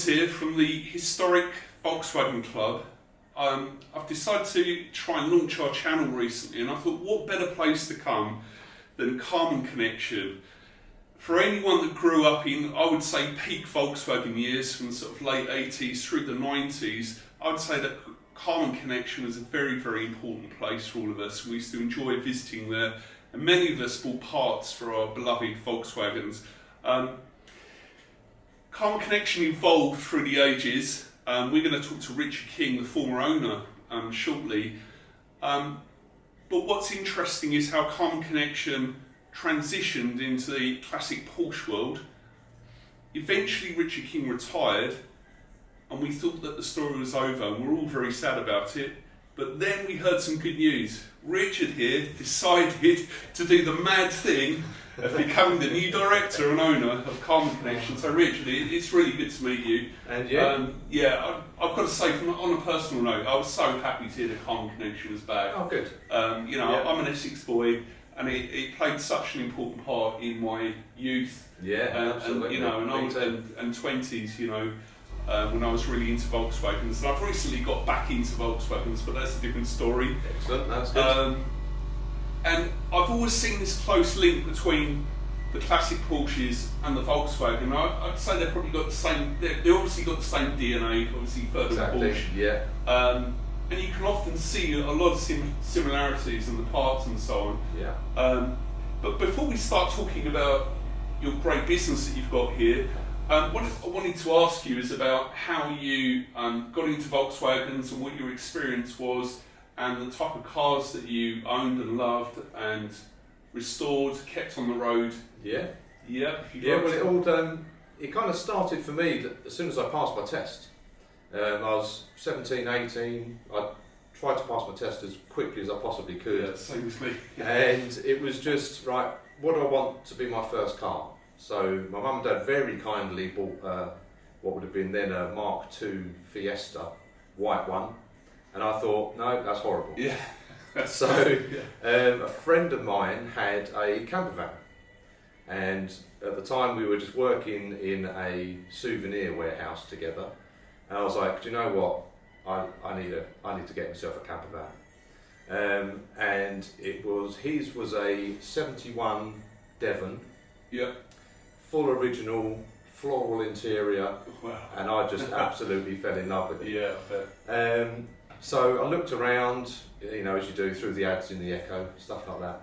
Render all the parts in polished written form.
Here from the historic Volkswagen Club. I've decided to try and launch our channel recently, and I thought what better place to come than Karmann Konnection. For anyone that grew up in, I would say, peak Volkswagen years from the sort of late 80s through the 90s, I would say that Karmann Konnection was a very, very important place for all of us. We used to enjoy visiting there, and many of us bought parts for our beloved Volkswagens. Karmann Konnection evolved through the ages. We're going to talk to Richard King, the former owner, shortly. But what's interesting is how Karmann Konnection transitioned into the classic Porsche world. Eventually Richard King retired, and we thought that the story was over, and we're all very sad about it. But then we heard some good news. Richard here decided to do the mad thing of becoming the new director and owner of Karmann Konnection. So Richard, it's really good to meet you. And you? I've got to say, on a personal note, I was so happy to hear that Karmann Konnection was back. Oh, good. I'm an Essex boy, and it played such an important part in my youth. Yeah, absolutely. And 20s, when I was really into Volkswagens. And I've recently got back into Volkswagens, but that's a different story. Excellent, that's good. And I've always seen this close link between the classic Porsches and the Volkswagen. I'd say they've probably got the same. They obviously got the same DNA. Obviously, further exactly. Porsche. Yeah. And you can often see a lot of similarities in the parts and so on. Yeah. But before we start talking about your great business that you've got here, what I wanted to ask you is about how you got into Volkswagens and what your experience was, and the type of cars that you owned and loved and restored, kept on the road. Yeah. Yeah. It kind of started for me as soon as I passed my test. I was 17, 18. I tried to pass my test as quickly as I possibly could. Yeah, same as me. And it was just, right, what do I want to be my first car? So my mum and dad very kindly bought what would have been then a Mark II Fiesta, white one. And I thought, no, that's horrible. Yeah. So a friend of mine had a camper van, and at the time we were just working in a souvenir warehouse together. And I was like, do you know what? I need to get myself a camper van. And his was a 71 Devon. Yeah. Full original, floral interior. Wow. And I just absolutely fell in love with it. Yeah, I bet. So I looked around, as you do, through the ads in the Echo, stuff like that.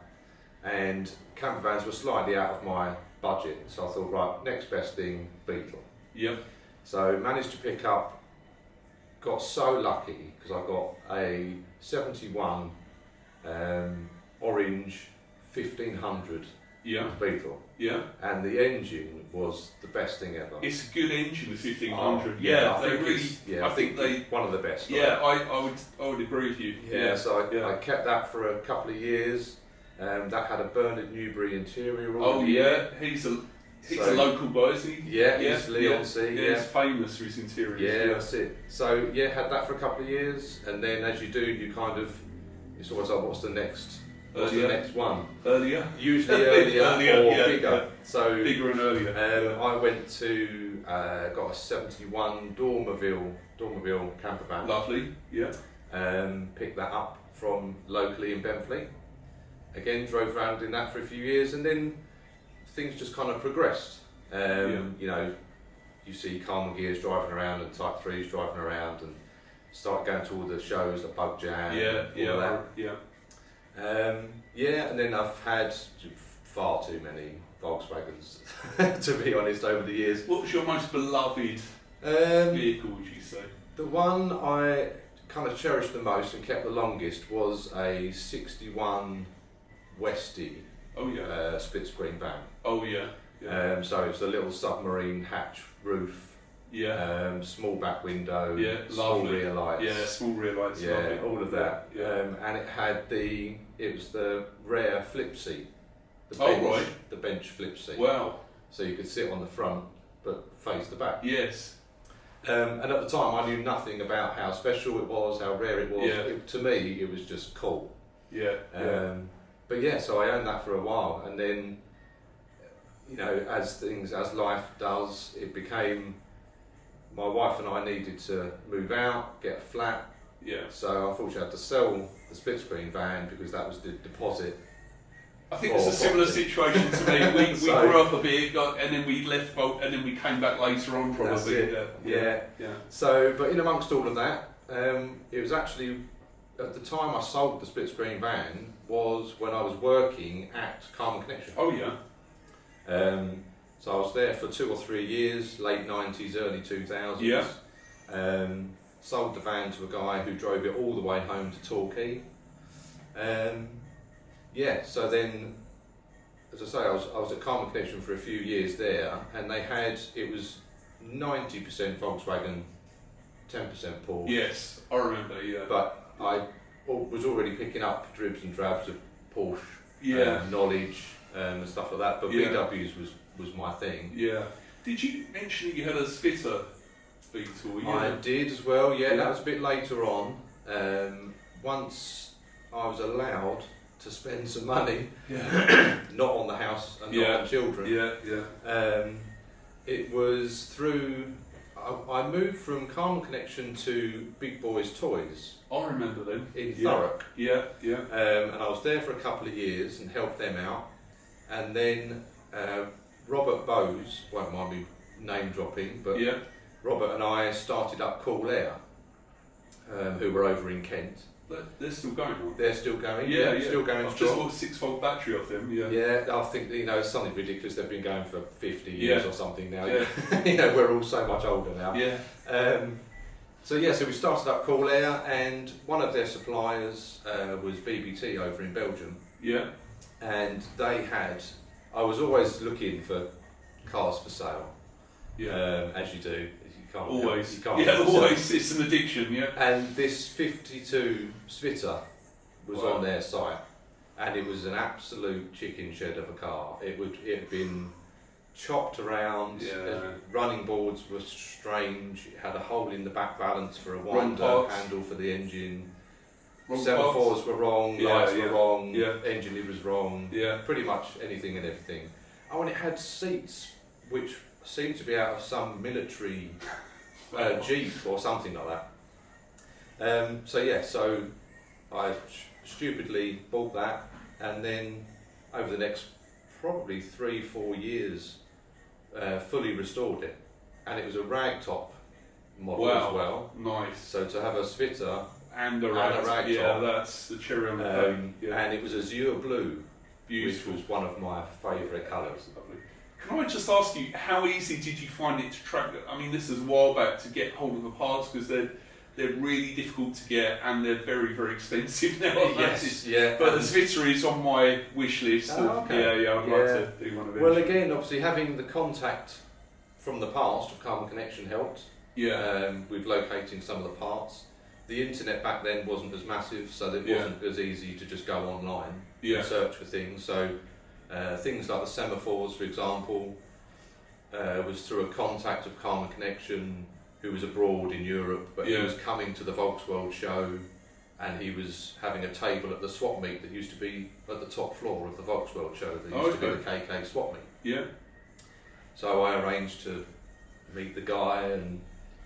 And camper vans were slightly out of my budget, so I thought, right, next best thing, Beetle. Yep. So managed to pick up, got so lucky, because I got a 71 orange 1500 Beetle. Yeah. And the engine was the best thing ever. It's a good engine, the 1500. I think they one of the best. Yeah, I would agree with you. Yeah, so I kept that for a couple of years. That had a Bernard Newbury interior. Oh yeah, he's a local guy, isn't he? Yeah, he's Leon C. Yeah, he's famous for his interiors. Yeah, that's it. So had that for a couple of years, and then as you do, it's always like, what's the next? What's the next one? Earlier? Usually earlier or bigger. Yeah. So bigger and earlier. I went to got a 71 Dormaville camper van. Lovely. Yeah. Picked that up from locally in Benfleet. Again, drove around in that for a few years, and then things just kind of progressed. You see Karmann gears driving around and Type 3s driving around, and started going to all the shows, the Bug Jam, all that. And then I've had far too many Volkswagens, to be honest, over the years. What was your most beloved vehicle, would you say? The one I kind of cherished the most and kept the longest was a 61 Westie split screen van. Oh yeah. Yeah. So it's a little submarine hatch roof. Yeah. Small back window. Yeah. Small Lovely. rear lights. Yeah. Small rear lights. Yeah. Lovely. All of that. Yeah. And it was the rare flip seat. The The bench flip seat. Wow. So you could sit on the front but face the back. Yes. And at the time I knew nothing about how special it was, how rare it was. Yeah. To me it was just cool. Yeah. But yeah, so I owned that for a while, and then, you know, as life does, it became, my wife and I needed to move out, get a flat. Yeah. So unfortunately I had to sell the split screen van because that was the deposit. I think it's a similar situation to me. We grew up a bit, and then we left, and then we came back later on probably. That's it. Yeah. So, but in amongst all of that, it was actually, at the time I sold the split screen van was when I was working at Karmann Konnection. Oh yeah. So I was there for 2 or 3 years, late 90s, early 2000s. Yeah. Sold the van to a guy who drove it all the way home to Torquay. So then, as I say, I was at Karmann Konnection for a few years there, and it was 90% Volkswagen, 10% Porsche. Yes, I remember. Yeah. But I was already picking up dribs and drabs of Porsche knowledge and stuff like that. But VWs was my thing. Yeah. Did you mention you had a Spitter Beetle? Yeah. I did as well. Yeah, that was a bit later on. Once I was allowed to spend some money, not on the house and not on children. It was through. I moved from Karmann Konnection to Big Boys Toys. I remember them. In Thurrock. Yeah. And I was there for a couple of years and helped them out. And then Robert Bowes, won't mind me name dropping, but Robert and I started up Cool Air, who were over in Kent. They're still going on. They're still going. Still going. I've just bought a 6-volt battery off them. Yeah. I think it's something ridiculous. They've been going for 50 years or something now. Yeah. We're all so much older now. Yeah. So we started up Cool Air, and one of their suppliers was BBT over in Belgium. Yeah. And I was always looking for cars for sale. Yeah. As you do. Always. You can't always. It's an addiction, yeah. And this 52 Spitter was on their site, and it was an absolute chicken shed of a car. It had been chopped around, running boards were strange, it had a hole in the back balance for a winder handle for the engine, semaphores were wrong, lights were wrong, engine lead was wrong, pretty much anything and everything. Oh, and it had seats which seemed to be out of some military Jeep or something like that. So I stupidly bought that, and then over the next probably 3-4 years fully restored it, and it was a ragtop model as well. Nice. So to have a Spitter and a ragtop, that's the cherry on the cake. And it was azure blue, which was one of my favourite colours. Can I just ask you, how easy did you find it to track? I mean, this is a while back to get hold of the parts, because they're really difficult to get and they're very, very expensive now. But the Spitter is on my wish list. I'd like to do one of these. Well, again, obviously having the contact from the past of Karmann Konnection helped. With locating some of the parts. The internet back then wasn't as massive, so it wasn't as easy to just go online and search for things. So things like the semaphores, for example, was through a contact of Karmann Konnection who was abroad in Europe, but he was coming to the Volkswagen show, and he was having a table at the swap meet that used to be at the top floor of the Volkswagen show. That used to be the KK swap meet. So I arranged to meet the guy and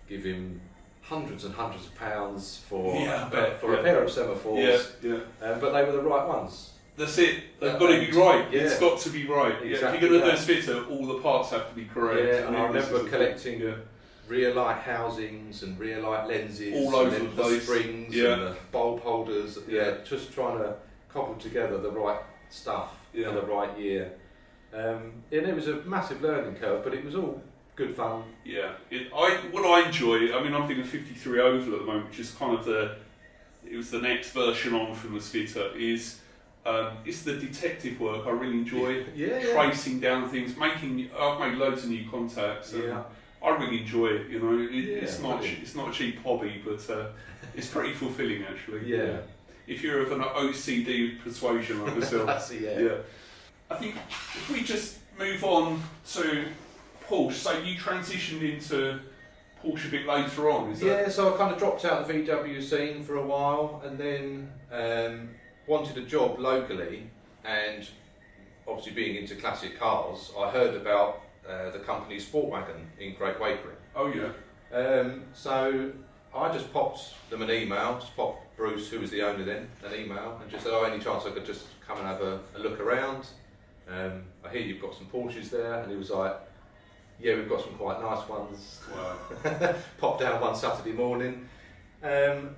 give him hundreds and hundreds of pounds for a pair of semaphores. But they were the right ones. That's it. They've got to be right. It's got to be right. Exactly. If you're going to do a Spitter, all the parts have to be correct. And I remember collecting rear light housings and rear light lenses, all over and the then place. springs and the bulb holders. Just trying to cobble together the right stuff for the right year. And it was a massive learning curve, but it was all good fun. Yeah, what I enjoy. I mean, I'm doing a 53 Oval at the moment, which is kind of it was the next version on from the Spitter. It's the detective work I really enjoy. Tracing down things, I've made loads of new contacts. I really enjoy it. You know, it's not a cheap hobby, but it's pretty fulfilling actually. Yeah. If you're of an OCD persuasion like myself. I think if we just move on to Porsche, so you transitioned into Porsche a bit later on, is that? So I kind of dropped out of the VW scene for a while, and then wanted a job locally, and obviously being into classic cars, I heard about the company Sportwagen in Great Wakering. Oh yeah. So I just popped them an email, just popped Bruce, who was the owner then, an email, and just said, any chance I could just come and have a look around? I hear you've got some Porsches there, and he was like, yeah, we've got some quite nice ones. Wow. Popped down one Saturday morning, and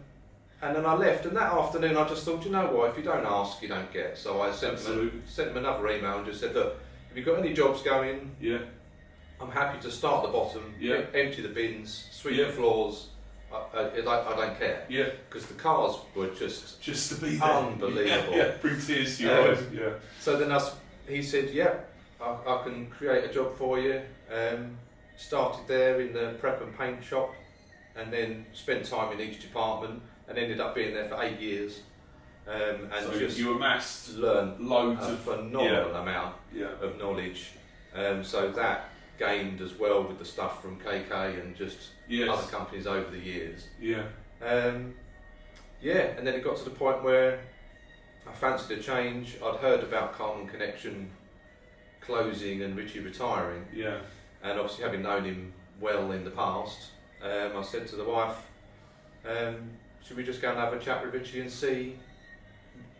then I left, and that afternoon I just thought, you know what, if you don't ask, you don't get. So I sent them another email and just said, look, have you got any jobs going? Yeah. I'm happy to start at the bottom, empty the bins, sweep the floors. I don't care. Yeah. Because the cars were just to be there. Unbelievable. Bring tears to your eyes. Yeah. So then he said, I can create a job for you. Started there in the prep and paint shop, and then spent time in each department, and ended up being there for 8 years. And so just you amassed learned loads a phenomenal amount of knowledge. So that gained as well with the stuff from KK and just other companies over the years. And then it got to the point where I fancied a change. I'd heard about Karmann Konnection closing and Richie retiring. And obviously having known him well in the past, I said to the wife, should we just go and have a chat with Richie and see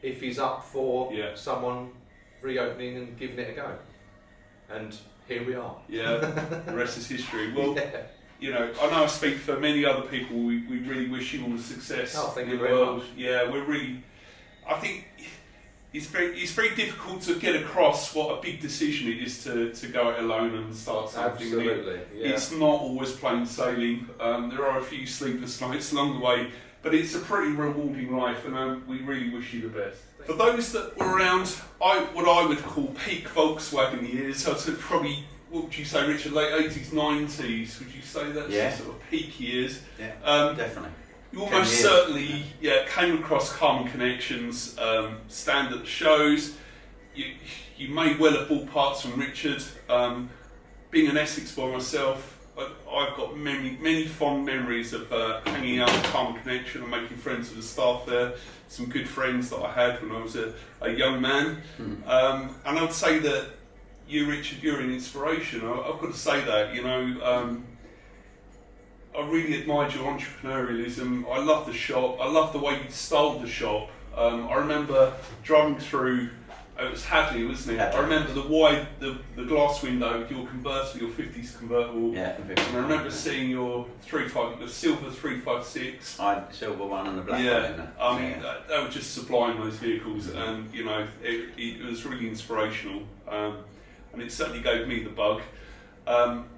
if he's up for someone reopening and giving it a go? And here we are. The rest is history. Well, you know, I know I speak for many other people. We really wish you all the success thank in you the very world. much. We're really. I think it's very difficult to get across what a big decision it is to go it alone and start something. Absolutely. It's not always plain sailing. There are a few sleepless nights along the way, but it's a pretty rewarding life, and we really wish you the best. For those that were around, what I would call peak Volkswagen years, I'd say probably, what would you say, Richard, late 80s, 90s, would you say that's sort of peak years? Definitely. You almost certainly came across Karmann Connections, stand at the shows. You may well have bought parts from Richard. Being an Essex boy myself, I've got many fond memories of hanging out at Karmann Connection and making friends with the staff there. Some good friends that I had when I was a young man. And I would say that you, Richard, you're an inspiration. I've got to say that, you know. I really admired your entrepreneurialism. I love the shop. I love the way you styled the shop. I remember driving through. It was Hadley, wasn't it? Hadley. I remember the glass window with your convertible, your 50s convertible. And I remember seeing your silver 356. I had the silver one and the black one. I mean, they were just sublime, those vehicles, and you know, it was really inspirational. And it certainly gave me the bug.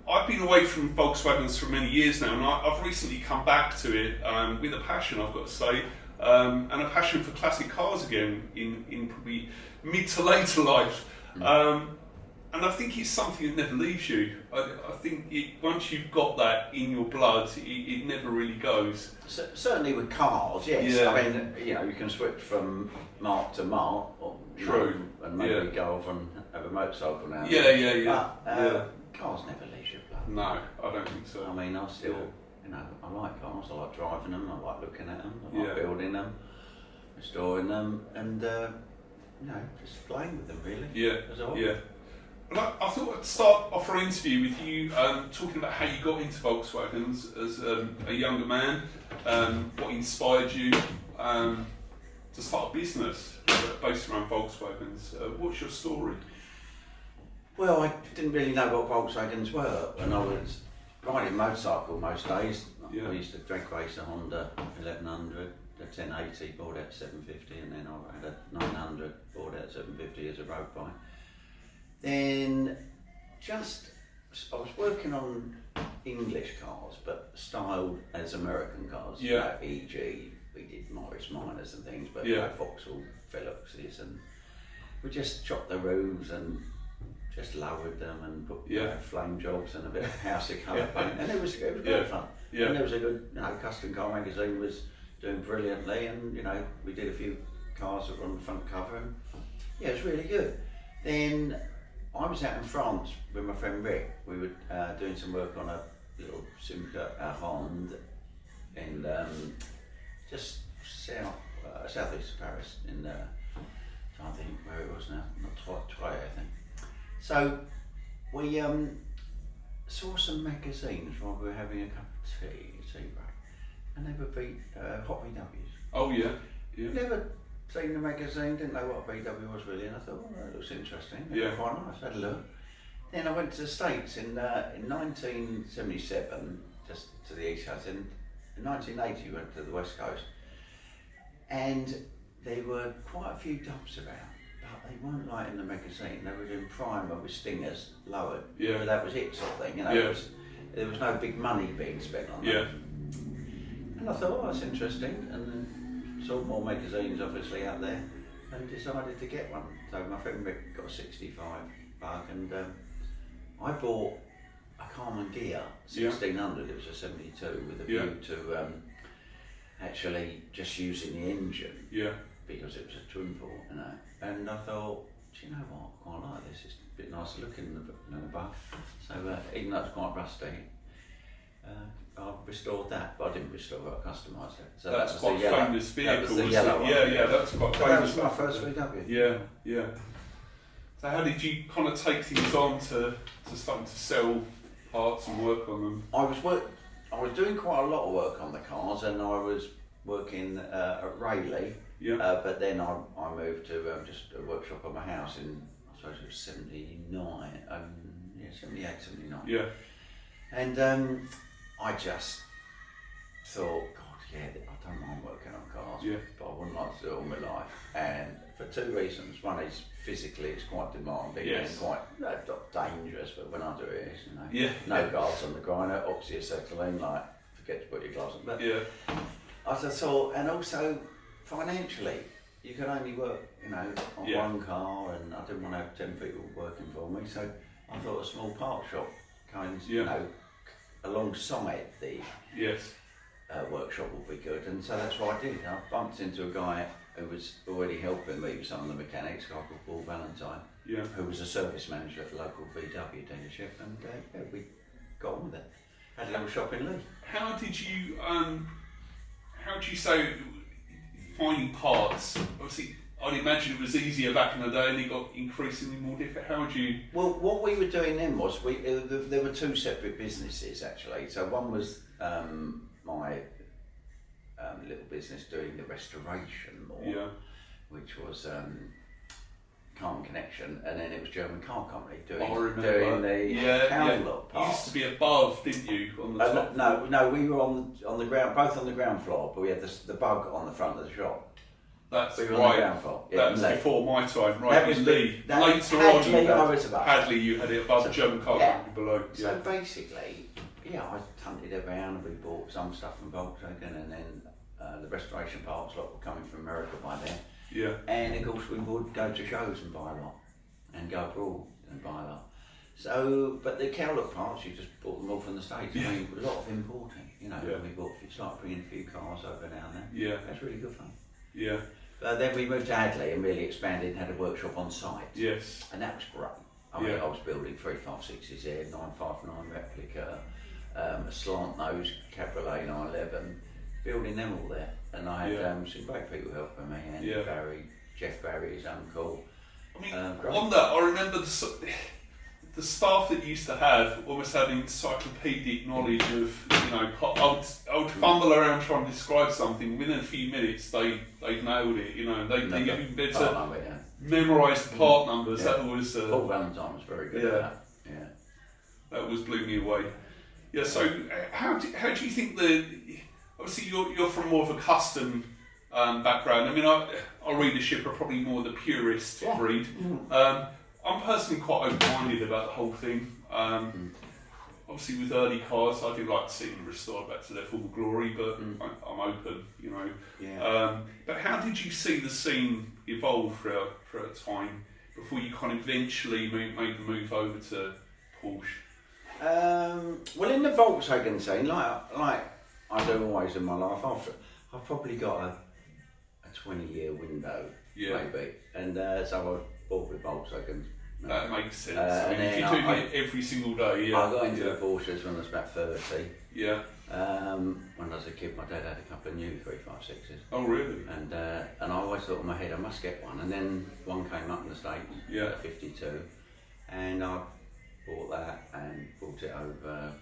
I've been away from Volkswagens for many years now, and I've recently come back to it with a passion, I've got to say, and a passion for classic cars again in probably mid to later life. And I think it's something that never leaves you. I think once you've got that in your blood, it never really goes. Certainly with cars, yes. Yeah. I mean, you know, you can switch from mark to mark, or, True. and maybe go off and have a motorcycle now. Yeah. But cars never leave your blood. No, I don't think so. I mean, I still, you know, I like cars. I like driving them. I like looking at them. I like building them, restoring them, and you know, just playing with them really. As well. And I thought I'd start off our interview with you talking about how you got into Volkswagens as a younger man, what inspired you to start a business based around Volkswagens. What's your story? Well, I didn't really know what Volkswagens were when I was riding motorcycle most days. Yeah. I used to drag race a Honda 1100, a 1080, bought out 750, and then I had a 900, bought out 750 as a road bike. Then I was working on English cars, but styled as American cars. Yeah. E.g., we did Morris Minors and things, but Yeah. Vauxhall Veloxes, and we just chopped the roofs and just lowered them and put flame jobs and a bit of housey colour paint, and it was good fun. Yeah. And there was a good, Custom Car magazine was doing brilliantly, and we did a few cars that were on the front cover, and it was really good. Then I was out in France with my friend Rick. We were doing some work on a little Simca Honda in just southeast of Paris, in I think where it was now, not Troyes, I think. So we saw some magazines while we were having a cup of tea break, and they were hot VWs. Oh yeah. Never seen the magazine, didn't know what a VW was really, and I thought, that looks interesting. They were quite nice. Had a look. Then I went to the States in 1977, just to the East Coast. In 1980, we went to the West Coast, and there were quite a few dubs around, but they weren't like in the magazine. They were doing primer with stingers lowered. Yeah. But that was it, sort of thing. There was no big money being spent on that. Yeah. And I thought, that's interesting, and then saw more magazines obviously out there, and decided to get one. So my friend Rick got a 65 bug, and I bought a Karmann Gear 1600. It was a 72 with a view to actually just using the engine. Yeah. Because it was a twin port, And I thought, do you know what? I quite like this. It's a bit nicer looking in the bug. So even though it's quite rusty, I restored that, but I didn't restore it. I customised it. So that's that was quite the yellow. famous vehicle. That was the yellow one. Yeah, that's quite That famous. was my first VW. Yeah. So how did you kind of take things on to starting to sell parts and work on them? I was doing quite a lot of work on the cars, and I was working at Rayleigh. Yeah. But then I moved to just a workshop at my house in, I suppose it was 79, 78, 79. Yeah. And I just thought, God, I don't mind working on cars, but I wouldn't like to do it all my life. And for two reasons. One is physically it's quite demanding and quite not dangerous, but when I do it, it's, no guards on the grinder, oxyacetylene, like forget to put your gloves on. But I just thought, and also financially, you can only work, on one car, and I didn't want to have 10 people working for me, so I thought a small part shop kind of, alongside the workshop would be good, and so that's what I did. I bumped into a guy who was already helping me with some of the mechanics, a guy called Paul Valentine, who was a service manager at the local VW dealership, and we got on with it. Had a little shop in Lee. How did you say finding parts? Obviously, I'd imagine it was easier back in the day, and it got increasingly more difficult. How would you? Well, what we were doing then was there were two separate businesses actually. So one was my little business doing the restoration more, which was Karmann Konnection, and then it was German Car Company doing the counterlop parts. You used to be above, didn't you, on the top? No, we were on the ground, both on the ground floor, but we had the bug on the front of the shop. That's we were right. On the ground floor. That was before my time, right? That was Lee. Later Hadley, on, I was above. Hadley, you had it above, German Car Company below. So basically, I hunted around, and we bought some stuff from Volkswagen, and then the restoration parts lot were coming from America by then. Yeah. And of course we would go to shows and buy a lot, and go abroad and buy a lot. So, but the cowlock parts, you just bought them all from the States. I mean, a lot of importing, we started bringing a few cars over now and then. Yeah. That's really good fun. Yeah. Then we moved to Hadley and really expanded and had a workshop on site. Yes. And that was great. I mean, I was building 356s here, 959 replica, a slant nose Cabriolet 911, building them all there. And I had some great people helping me, and Jeff Barry, his uncle. I mean, on that, I remember the staff that you used to have almost had encyclopedic knowledge of, I would fumble around trying to describe something. Within a few minutes, they nailed it. They even better to memorise the part numbers. That was Paul Valentine was very good at that. Yeah, that was blew me away. Yeah. So how do you think obviously you're from more of a custom background. I mean, our readership are probably more the purist breed. I'm personally quite open-minded about the whole thing. Obviously, with early cars, I do like to see them restored back to their full glory, but I'm open, you know. Yeah. But how did you see the scene evolve throughout time before you kind of eventually made the move over to Porsche? Well, in the Volkswagen scene, like I do always in my life, I've probably got a 20-year window, maybe, and so I bought with Volkswagen. That makes sense. I mean, if you're doing it every single day, I got into the Porsches when I was about 30. Yeah. When I was a kid, my dad had a couple of new 356s. Oh, really? And I always thought in my head I must get one. And then one came up in the States, at 52, and I bought that and brought it over,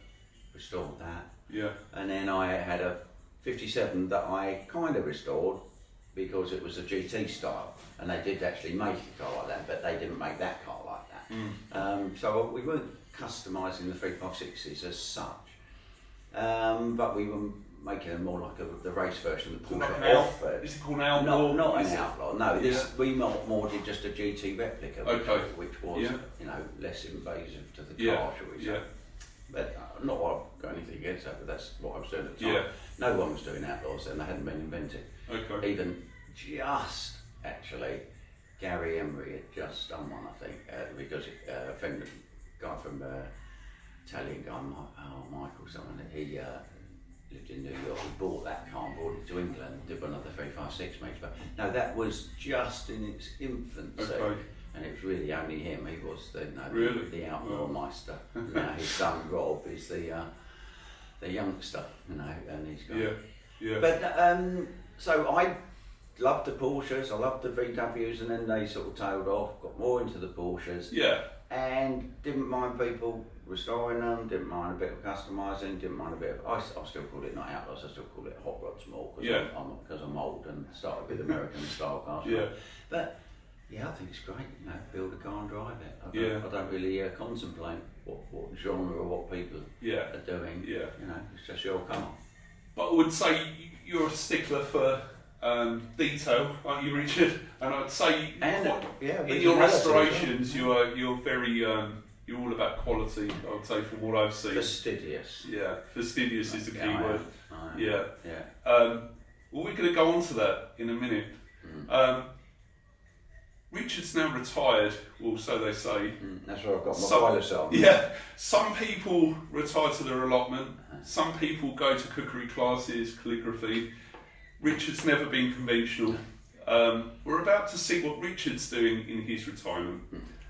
restored that. Yeah. And then I had a 57 that I kind of restored because it was a GT style, and they did actually make a car like that, but they didn't make that car like that. So we weren't customising the 356s as such, but we were making them more like the race version of the Porsche offered. Is it called an Outlaw? Not an Outlaw, no. We more did just a GT replica, which was less invasive to the car, shall we say. But not what I've got anything against that, but that's what I was doing at the time. Yeah. No one was doing Outlaws then, they hadn't been invented. Okay. Even just, actually, Gary Emery had just done one, I think, because a friend, guy from Italian guy, Michael, someone, he lived in New York, he bought that car and brought it to England, did one of the 356 mates, but no, that was just in its infancy. Okay. And it was really only him. He was the outlaw meister. Now his son Rob is the youngster, and he's got. But so I loved the Porsches. I loved the VWs, and then they sort of tailed off. Got more into the Porsches. Yeah. And didn't mind people restoring them. Didn't mind a bit of customising. Didn't mind a bit of. I still call it not outlaws. I still call it hot rods more because I'm old and started with American style cars. Yeah. But. Yeah, I think it's great, build a car and drive it. I don't really contemplate what genre or what people are doing. Yeah. It's just your car. But I would say you're a stickler for detail, aren't you, Richard? And I'd say in your restorations, you're very you're all about quality. I would say from what I've seen. Fastidious. Yeah, fastidious is the key word. Yeah. Well, we're going to go on to that in a minute. Richard's now retired, well, so they say. That's where I've got my pilot on. Yeah, some people retire to their allotment, some people go to cookery classes, calligraphy. Richard's never been conventional. We're about to see what Richard's doing in his retirement.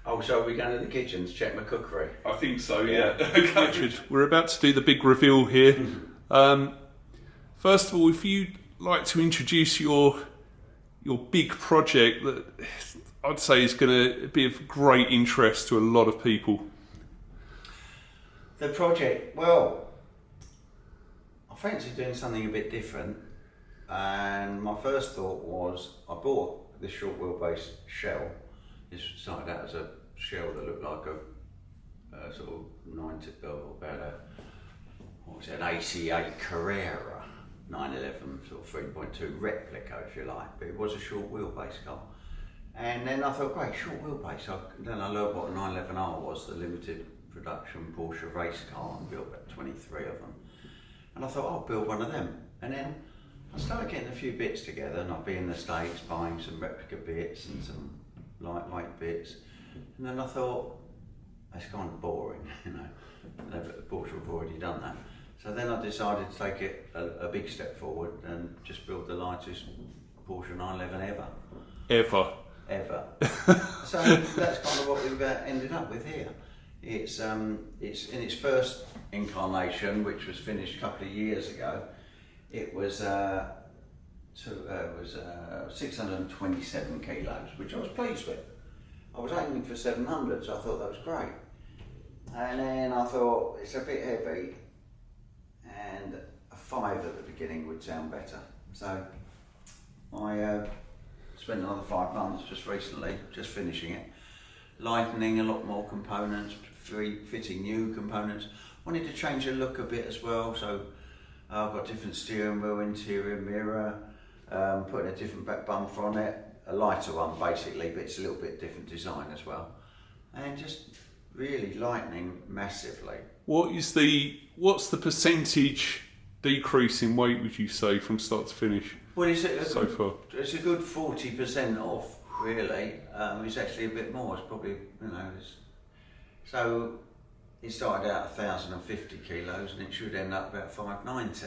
Oh, so are we going to the kitchen to check my cookery? I think so, yeah. Okay. Richard, we're about to do the big reveal here. First of all, if you'd like to introduce your big project that I'd say is going to be of great interest to a lot of people. The project, well, I fancy doing something a bit different, and my first thought was I bought this short wheelbase shell. This started out as a shell that looked like a sort of 90, an 88 Carrera 911 sort of 3.2 replica, if you like, but it was a short wheelbase car. And then I thought, great, short wheelbase. Then I learned what a 911R was, the limited production Porsche race car, and built about 23 of them. And I thought, I'll build one of them. And then I started getting a few bits together, and I'd be in the States buying some replica bits and some lightweight bits. And then I thought, that's kind of boring, Porsche have already done that. So then I decided to take it a big step forward and just build the lightest Porsche 911 ever. So that's kind of what we've ended up with here. It's in its first incarnation, which was finished a couple of years ago. It was 627 kilos, which I was pleased with. I was aiming for 700, so I thought that was great. And then I thought it's a bit heavy, and a 5 at the beginning would sound better. So I spent another 5 months just recently, just finishing it, lightening a lot more components, fitting new components, wanted to change the look a bit as well. So I've got different steering wheel, interior mirror, putting a different back bumper on it, a lighter one basically, but it's a little bit different design as well, and just really lightening massively. What's the percentage decrease in weight, would you say, from start to finish? Well, so far, it's a good 40% off, really. It's actually a bit more. It's probably, so it started out 1,050 kilos, and it should end up about 590.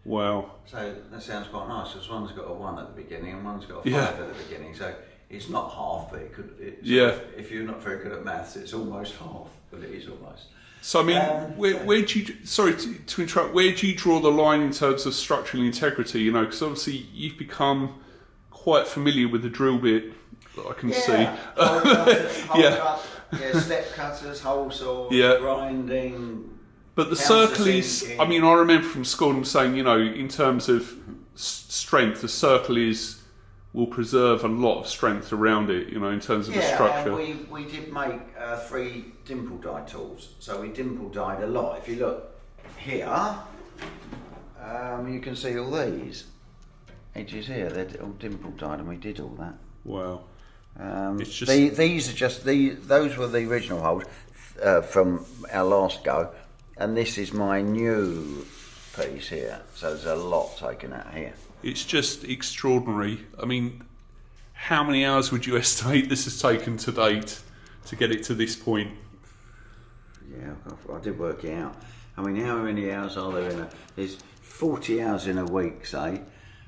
Wow. So that sounds quite nice, because one's got a 1 at the beginning and one's got a 5 Yeah. at the beginning. So it's not half, but it could. If you're not very good at maths, it's almost half, but it is almost. So I mean, where do you? Sorry to interrupt. Where do you draw the line in terms of structural integrity? Because obviously you've become quite familiar with the drill bit that I can see. Hole cutters, step cutters, hole saw, grinding. But the circle is. I mean, I remember from school them saying, in terms of strength, the circle will preserve a lot of strength around it. In terms of the structure. And we did make 3 dimple die tools, so we dimple died a lot. If you look here, you can see all these edges here. They're all dimple died, and we did all that. Wow. It's just these are just those were the original holes from our last go, and this is my new piece here. So there's a lot taken out here. It's just extraordinary. I mean, how many hours would you estimate this has taken to date to get it to this point? Yeah, I did work it out. I mean, how many hours are there there's 40 hours in a week, say,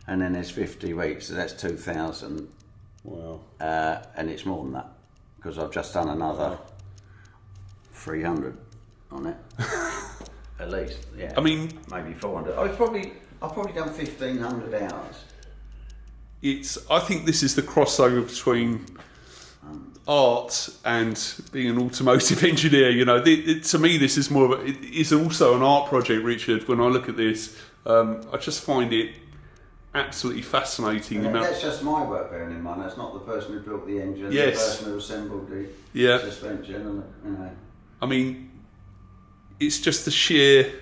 and then there's 50 weeks, so that's 2,000. Wow. And it's more than that, because I've just done another 300 on it. At least, yeah. I mean, maybe 400. I've probably done 1,500 hours. I think this is the crossover between art and being an automotive engineer. To me, this is more of it is also an art project, Richard. When I look at this, I just find it absolutely fascinating. That's just my work, bearing in mind. That's not the person who built the engine, the person who assembled the suspension. I mean, it's just the sheer.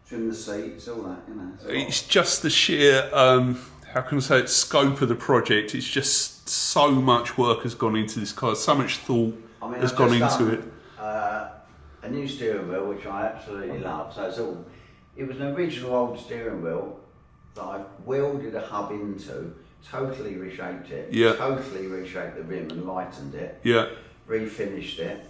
Trim the seats, all that, It's just the sheer, how can I say it, scope of the project. It's just so much work has gone into this car, so much thought has gone into it. A new steering wheel, which I absolutely love. So it was an original old steering wheel that I welded a hub into, totally reshaped it, totally reshaped the rim and lightened it, refinished it.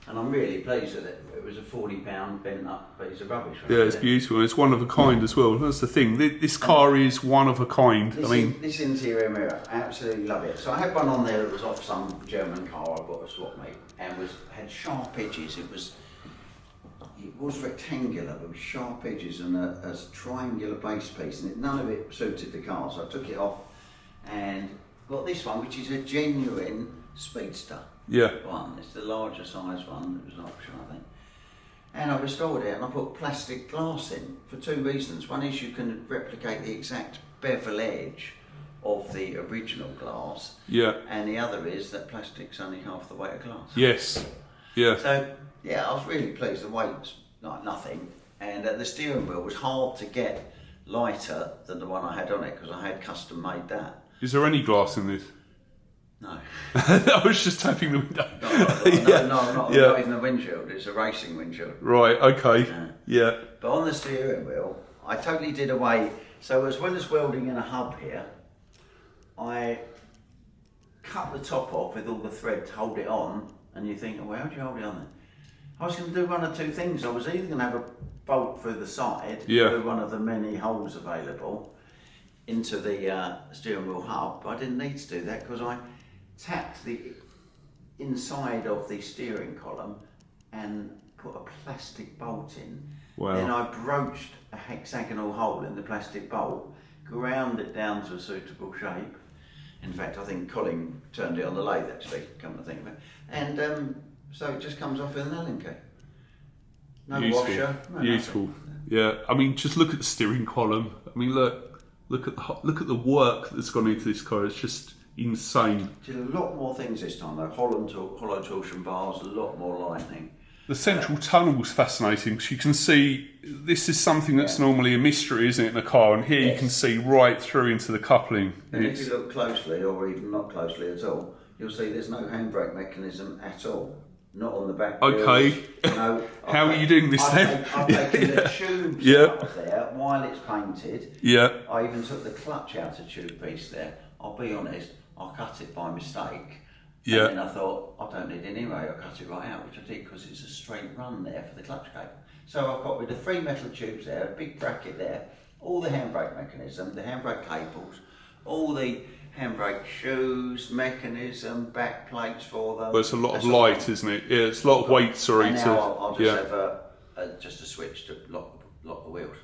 And I'm really pleased with it. It was a £40 bent up piece of rubbish. It's beautiful. It's one of a kind as well. That's the thing. This car is one of a kind. This interior mirror, I absolutely love it. So I had one on there that was off some German car I bought a swap meet, and had sharp edges. It was rectangular, but with sharp edges and a triangular base piece, and none of it suited the car. So I took it off and got this one, which is a genuine speedster. One. It's the larger size one. It was an option, I think. And I restored it, and I put plastic glass in for 2 reasons. One is you can replicate the exact bevel edge of the original glass. And the other is that plastic's only half the weight of glass. So I was really pleased. The weight was like nothing, and the steering wheel was hard to get lighter than the one I had on it, because I had custom made that. Is there any glass in this? No. I was just tapping the window. Not even the windshield. It's a racing windshield. Right, okay. But on the steering wheel, I totally did away. So as well as welding in a hub here, I cut the top off with all the thread to hold it on, and you think, well, how do you hold it on then? I was going to do one of 2 things. I was either going to have a bolt through the side, through one of the many holes available, into the steering wheel hub, but I didn't need to do that, because I tapped the inside of the steering column and put a plastic bolt in. Then I broached a hexagonal hole in the plastic bolt, ground it down to a suitable shape. In fact, I think Colin turned it on the lathe, actually, come to think of it. And so it just comes off with an Allen key. No washer. No Beautiful. Nothing. I mean, just look at the steering column. I mean, look at the work that's gone into this car. It's just insane. Did a lot more things this time though. Hollow torsion bars, a lot more lightning. The central tunnel's fascinating because you can see this is something that's normally a mystery, isn't it, in a car? And here you can see right through into the coupling. And if you look closely, or even not closely at all, you'll see there's no handbrake mechanism at all. Not on the back. Okay. Wheels, no, How are you doing this then? I've taken the tubes out of there while it's painted. Yeah. I even took the clutch out of tube piece there. I'll be honest, I cut it by mistake. Yeah. And then I thought, I don't need it anyway, I cut it right out, which I did because it's a straight run there for the clutch cable. So I've got rid of 3 metal tubes there, a big bracket there, all the handbrake mechanism, the handbrake cables, all the handbrake shoes, mechanism, back plates for them. Well, it's a lot of light, isn't it? Yeah, it's a lot of weight, sorry. And now I'll just have just a switch to lock the wheels.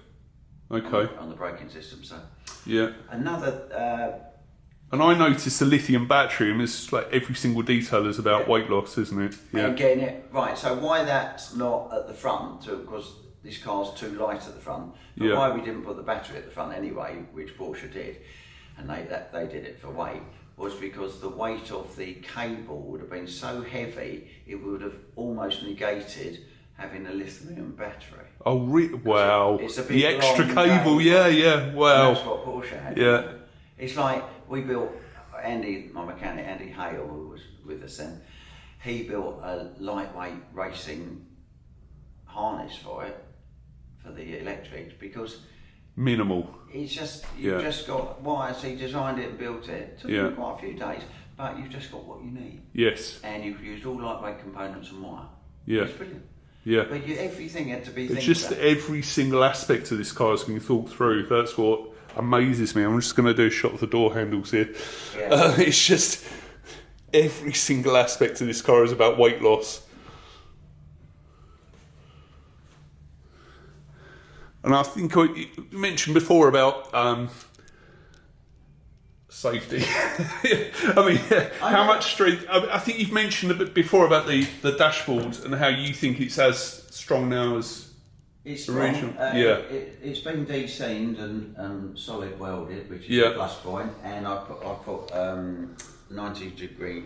Okay. On the braking system, so. Yeah. Another... And I noticed the lithium battery, and it's like every single detail is about weight loss, isn't it? Yeah. And getting it right. So why that's not at the front? Because this car's too light at the front. But why we didn't put the battery at the front anyway, which Porsche did, and they did it for weight, was because the weight of the cable would have been so heavy it would have almost negated having a lithium battery. Oh, wow! It's a big, the extra long cable, yeah. Wow. And that's what Porsche had. Yeah. It's like we built, my mechanic, Andy Hale, who was with us then, he built a lightweight racing harness for it, for the electrics, because minimal. it's just, you've just got wires, he designed it and built it. It took him quite a few days, but you've just got what you need. Yes. And you've used all lightweight components and wire. Yeah. It's brilliant. Yeah. But everything had to be It's just every single aspect of this car has been thought through. That's what amazes me. I'm just going to do a shot of the door handles here. Yeah. It's just every single aspect of this car is about weight loss. And I think you mentioned before about safety. I mean, how much strength? I think you've mentioned a bit before about the dashboard and how you think it's as strong now as it's the original. It's been de-seamed and solid welded, which is a plus point. And I put 90-degree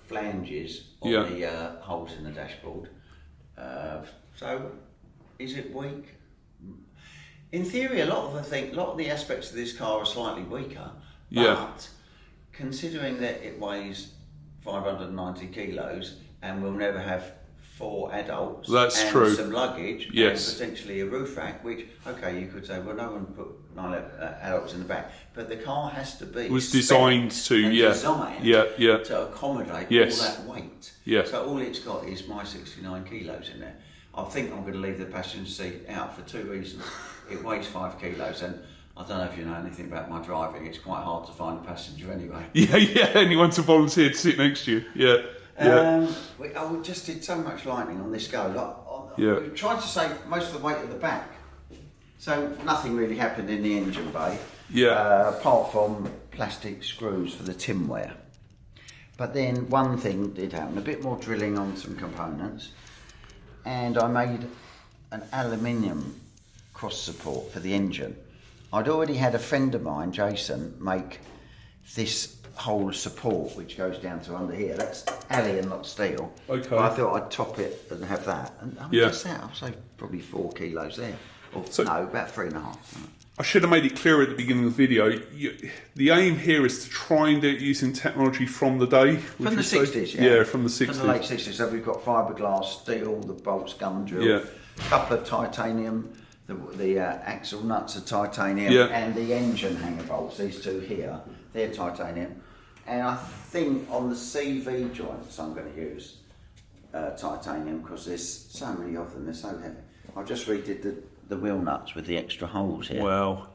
flanges on the holes in the dashboard. So, is it weak? In theory, a lot of the aspects of this car are slightly weaker. But considering that it weighs 590 kilos and we'll never have 4 adults and some luggage and potentially a roof rack, which, okay, you could say, well, no one put 9 adults in the back, but the car has to be designed to accommodate all that weight. Yeah. So all it's got is my 69 kilos in there. I think I'm going to leave the passenger seat out for 2 reasons. It weighs 5 kilos and I don't know if you know anything about my driving, it's quite hard to find a passenger anyway. Anyone to volunteer to sit next to you. We just did so much lightning on this go. We tried to save most of the weight at the back. So nothing really happened in the engine bay. Apart from plastic screws for the tinware. But then one thing did happen, a bit more drilling on some components. And I made an aluminium cross support for the engine. I'd already had a friend of mine, Jason, make this whole support which goes down to under here. That's alloy and not steel. Okay. But I thought I'd top it and have that. And just that, I'll say probably 4 kilos there. Or no, about 3.5. I should have made it clear at the beginning of the video. The aim here is to try and do it using technology from the day. From the 60s, Yeah, from the 60s. From the late 60s. So we've got fiberglass, steel, the bolts, gum drill, a couple of titanium. The axle nuts are titanium, and the engine hanger bolts, these two here, they're titanium. And I think on the CV joints I'm going to use titanium because there's so many of them, they're so heavy. I just redid the wheel nuts with the extra holes here. Wow.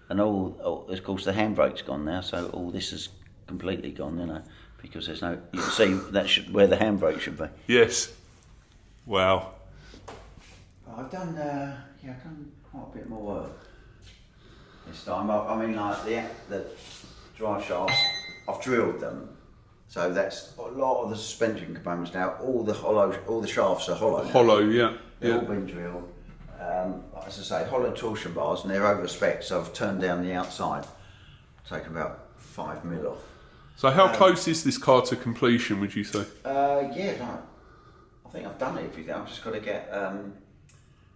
And all of course the handbrake's gone now, so all this is completely gone, because there's no, you can see where the handbrake should be. Yes. Wow. I've done quite a bit more work this time. I mean, like the drive shafts, I've drilled them, so that's a lot of the suspension components now. All the shafts are hollow. They've all been drilled. As I say, hollow torsion bars, and they're over spec, so I've turned down the outside, taken about 5 mil off. So how close is this car to completion, would you say? I I think I've done everything. I've just got to get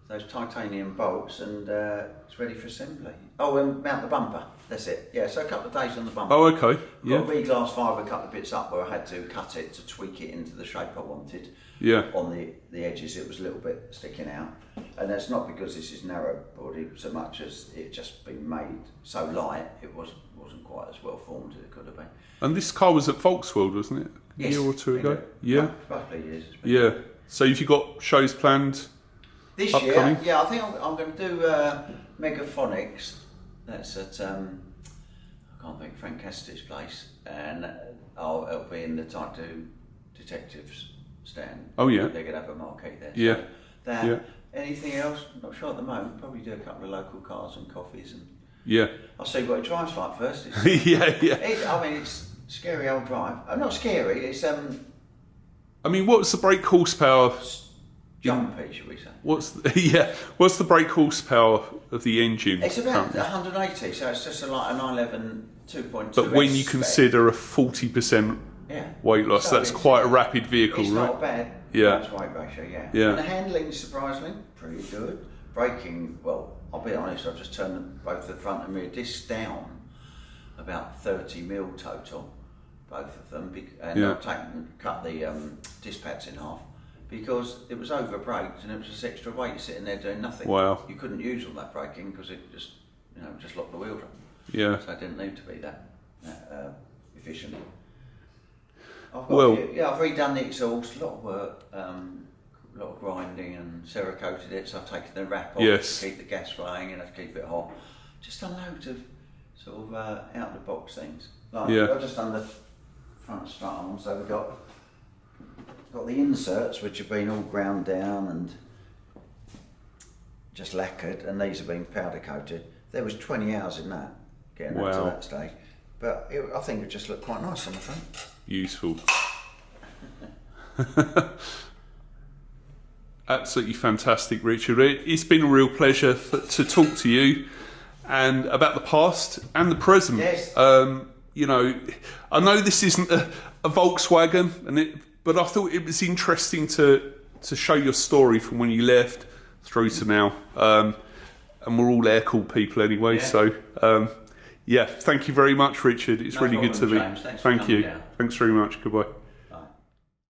those titanium bolts and it's ready for assembly. Oh, and mount the bumper. That's it. Yeah, so a couple of days on the bumper. Oh, okay. Yeah. Got a V-glass fibre, a couple of bits up where I had to cut it to tweak it into the shape I wanted. Yeah. On the edges, it was a little bit sticking out, and that's not because this is narrow body so much as it just been made so light it wasn't quite as well formed as it could have been. And this car was at Volkswagen, wasn't it? A year or two ago. Yeah. Roughly years. It's been. Yeah. So have you got shows planned? This upcoming? year, yeah, I think I'm going to do Megaphonics. That's at I can't think, Frank Cassidy's place, and it'll be in the Type 2 Detectives stand. Oh yeah. They're going to have a marquee there. Yeah. So that. Yeah. Anything else? Not sure at the moment. Probably do a couple of local cars and coffees, and Yeah. I'll see what it drives like first. It's, Yeah. Yeah. I mean, it's scary old drive. Not scary. It's I mean, what's the brake horsepower? jumpy, should we say? What's the brake horsepower of the engine? It's about currently? 180, so it's just like a 911 2.2. But when you spec. consider a 40% Yeah. weight loss, So that's it's- quite a rapid vehicle, It's right? not bad. Yeah. It's weight ratio, yeah. Yeah. And the handling, surprisingly, pretty good. Braking, well, I'll be honest, I've just turned both the front and rear discs down about 30 mil total, both of them, and Yeah. I've cut the disc pads in half because it was over braked and it was just extra weight sitting there doing nothing. Wow. You couldn't use all that braking because it just, just locked the wheels up. Yeah. So it didn't need to be that efficient. I've Well- I've redone the exhaust, a lot of work, a lot of grinding and cerakoted it, so I've taken the wrap off Yes. to keep the gas flowing and to keep it hot. Just done loads of sort of out of the box things. Like, Yeah. I've just done the front strut on, so we've got the inserts which have been all ground down and just lacquered, and these have been powder coated. There was 20 hours in that, getting up to Wow. that stage. But I think it just looked quite nice on the front. Useful. Absolutely fantastic, Richard. It's been a real pleasure to talk to you and about the past and the present. Yes. I know this isn't a Volkswagen, but I thought it was interesting to show your story from when you left through to now. And we're all air-cooled people anyway, Yeah. so thank you very much, Richard. It's No really good to problem, be. James. Thanks for Thank coming you. down. Thanks very much. Goodbye.